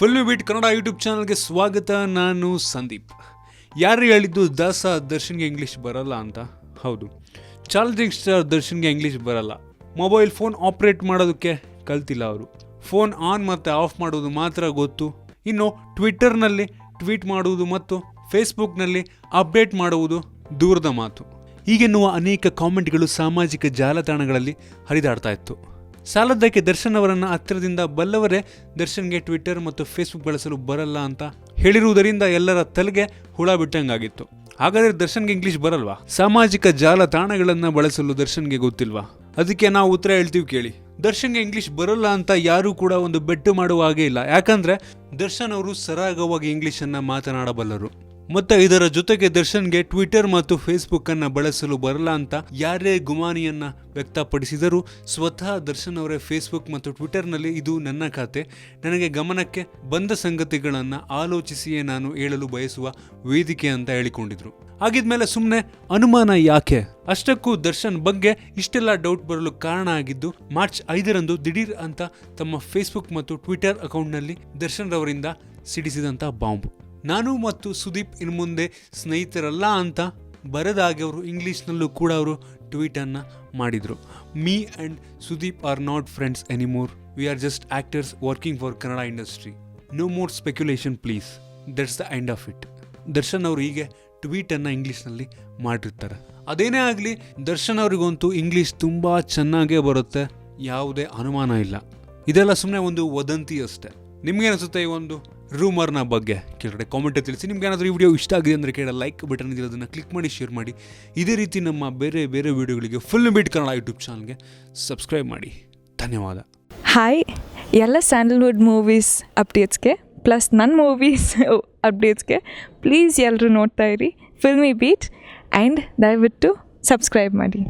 Film beat Kannada YouTube ಚಾನಲ್ಗೆ ಸ್ವಾಗತ. ನಾನು ಸಂದೀಪ್. ಯಾರು ಹೇಳಿದ್ದು ದರ್ಶನ್ಗೆ ಇಂಗ್ಲೀಷ್ ಬರಲ್ಲ ಅಂತ? ಹೌದು, ಚಾಲೆಂಜಿಂಗ್ ಸ್ಟಾರ್ ದರ್ಶನ್ಗೆ ಇಂಗ್ಲೀಷ್ ಬರಲ್ಲ. ಮೊಬೈಲ್ ಫೋನ್ ಆಪ್ರೇಟ್ ಮಾಡೋದಕ್ಕೆ ಕಲ್ತಿಲ್ಲ ಅವರು. ಫೋನ್ ಆನ್ ಮತ್ತು ಆಫ್ ಮಾಡೋದು ಮಾತ್ರ ಗೊತ್ತು. ಇನ್ನು ಟ್ವಿಟ್ಟರ್ನಲ್ಲಿ ಟ್ವೀಟ್ ಮಾಡುವುದು ಮತ್ತು ಫೇಸ್ಬುಕ್ನಲ್ಲಿ ಅಪ್ಡೇಟ್ ಮಾಡುವುದು ದೂರದ ಮಾತು. ಹೀಗೆನ್ನುವ ಅನೇಕ ಕಾಮೆಂಟ್ಗಳು ಸಾಮಾಜಿಕ ಜಾಲತಾಣಗಳಲ್ಲಿ ಹರಿದಾಡ್ತಾ ಇತ್ತು. ಸಾಲದ್ದಕ್ಕೆ ದರ್ಶನ್ ಅವರನ್ನು ಹತ್ತಿರದಿಂದ ಬಲ್ಲವರೇ ದರ್ಶನ್ಗೆ ಟ್ವಿಟ್ಟರ್ ಮತ್ತು ಫೇಸ್ಬುಕ್ ಬಳಸಲು ಬರಲ್ಲ ಅಂತ ಹೇಳಿರುವುದರಿಂದ ಎಲ್ಲರ ತಲೆಗೆ ಹುಳ ಬಿಟ್ಟಂಗಾಗಿತ್ತು. ಹಾಗಾದರೆ ದರ್ಶನ್ಗೆ ಇಂಗ್ಲೀಷ್ ಬರಲ್ವಾ? ಸಾಮಾಜಿಕ ಜಾಲತಾಣಗಳನ್ನು ಬಳಸಲು ದರ್ಶನ್ಗೆ ಗೊತ್ತಿಲ್ವಾ? ಅದಕ್ಕೆ ನಾವು ಉತ್ತರ ಹೇಳ್ತೀವಿ ಕೇಳಿ. ದರ್ಶನ್ಗೆ ಇಂಗ್ಲೀಷ್ ಬರಲ್ಲ ಅಂತ ಯಾರೂ ಕೂಡ ಒಂದು ಬೆಟ್ಟು ಮಾಡುವ ಹಾಗೆ ಇಲ್ಲ. ಯಾಕಂದ್ರೆ ದರ್ಶನ್ ಅವರು ಸರಾಗವಾಗಿ ಇಂಗ್ಲೀಷನ್ನು ಮಾತನಾಡಬಲ್ಲರು. ಮತ್ತು ಇದರ ಜೊತೆಗೆ ದರ್ಶನ್ಗೆ ಟ್ವಿಟರ್ ಮತ್ತು ಫೇಸ್ಬುಕ್ ಅನ್ನು ಬಳಸಲು ಬರಲ್ಲ ಅಂತ ಯಾರೇ ಗುಮಾನಿಯನ್ನ ವ್ಯಕ್ತಪಡಿಸಿದರೂ ಸ್ವತಃ ದರ್ಶನ್ ಅವರೇ ಫೇಸ್ಬುಕ್ ಮತ್ತು ಟ್ವಿಟರ್ನಲ್ಲಿ ಇದು ನನ್ನ ಖಾತೆ, ನನಗೆ ಗಮನಕ್ಕೆ ಬಂದ ಸಂಗತಿಗಳನ್ನು ಆಲೋಚಿಸಿಯೇ ನಾನು ಹೇಳಲು ಬಯಸುವ ವೇದಿಕೆ ಅಂತ ಹೇಳಿಕೊಂಡಿದ್ರು. ಹಾಗಿದ್ಮೇಲೆ ಸುಮ್ಮನೆ ಅನುಮಾನ ಯಾಕೆ? ಅಷ್ಟಕ್ಕೂ ದರ್ಶನ್ ಬಗ್ಗೆ ಇಷ್ಟೆಲ್ಲ ಡೌಟ್ ಬರಲು ಕಾರಣ ಆಗಿದ್ದು ಮಾರ್ಚ್ 5ರಂದು ದಿಢೀರ್ ಅಂತ ತಮ್ಮ ಫೇಸ್ಬುಕ್ ಮತ್ತು ಟ್ವಿಟರ್ ಅಕೌಂಟ್ನಲ್ಲಿ ದರ್ಶನ್ ರವರಿಂದ ಸಿಡಿಸಿದಂಥ ಬಾಂಬ್. ನಾನು ಮತ್ತು ಸುದೀಪ್ ಇನ್ನು ಮುಂದೆ ಸ್ನೇಹಿತರಲ್ಲ ಅಂತ ಬರೆದಾಗಿ ಅವರು ಇಂಗ್ಲೀಷ್ನಲ್ಲೂ ಕೂಡ ಅವರು ಟ್ವೀಟನ್ನು ಮಾಡಿದರು. Me and Sudeep are not friends anymore, we are just actors working for Kannada industry, no more speculation please, that's the end of it. Darshan ಅವರು ಹೀಗೆ ಟ್ವೀಟನ್ನು ಇಂಗ್ಲೀಷ್ನಲ್ಲಿ ಮಾಡಿರ್ತಾರೆ. ಅದೇನೇ ಆಗಲಿ, ದರ್ಶನ್ ಅವರಿಗಂತೂ ಇಂಗ್ಲೀಷ್ ತುಂಬ ಚೆನ್ನಾಗೇ ಬರುತ್ತೆ, ಯಾವುದೇ ಅನುಮಾನ ಇಲ್ಲ. ಇದೆಲ್ಲ ಸುಮ್ಮನೆ ಒಂದು ವದಂತಿ ಅಷ್ಟೇ. ನಿಮ್ಗೇನಿಸುತ್ತೆ ಈ ಒಂದು ರೂಮರ್ನ ಬಗ್ಗೆ? ಕೆಳಗಡೆ ಕಾಮೆಂಟ್ ತಿಳಿಸಿ. ನಿಮ್ಗೆ ಏನಾದರೂ ಈ ವಿಡಿಯೋ ಇಷ್ಟ ಆಗಿದೆ ಅಂದರೆ ಕೆಳಗಡೆ ಲೈಕ್ ಬಟನ್ ಇದೆ, ಅದನ್ನು ಕ್ಲಿಕ್ ಮಾಡಿ ಶೇರ್ ಮಾಡಿ. ಇದೇ ರೀತಿ ನಮ್ಮ ಬೇರೆ ಬೇರೆ ವಿಡಿಯೋಗಳಿಗೆ ಫುಲ್ ಬೀಟ್ ಕನ್ನಡ ಯೂಟ್ಯೂಬ್ ಚಾನಲ್ಗೆ ಸಬ್ಸ್ಕ್ರೈಬ್ ಮಾಡಿ. ಧನ್ಯವಾದ. ಹಾಯ್, ಎಲ್ಲ ಸ್ಯಾಂಡಲ್ವುಡ್ ಮೂವೀಸ್ ಅಪ್ಡೇಟ್ಸ್ಗೆ ಪ್ಲಸ್ ನನ್ನ ಮೂವೀಸ್ ಅಪ್ಡೇಟ್ಸ್ಗೆ ಪ್ಲೀಸ್ ಎಲ್ಲರೂ ನೋಡ್ತಾ ಇರಿ ಫಿಲ್ಮಿ ಬೀಟ್ ಆ್ಯಂಡ್ ದಯವಿಟ್ಟು ಸಬ್ಸ್ಕ್ರೈಬ್ ಮಾಡಿ.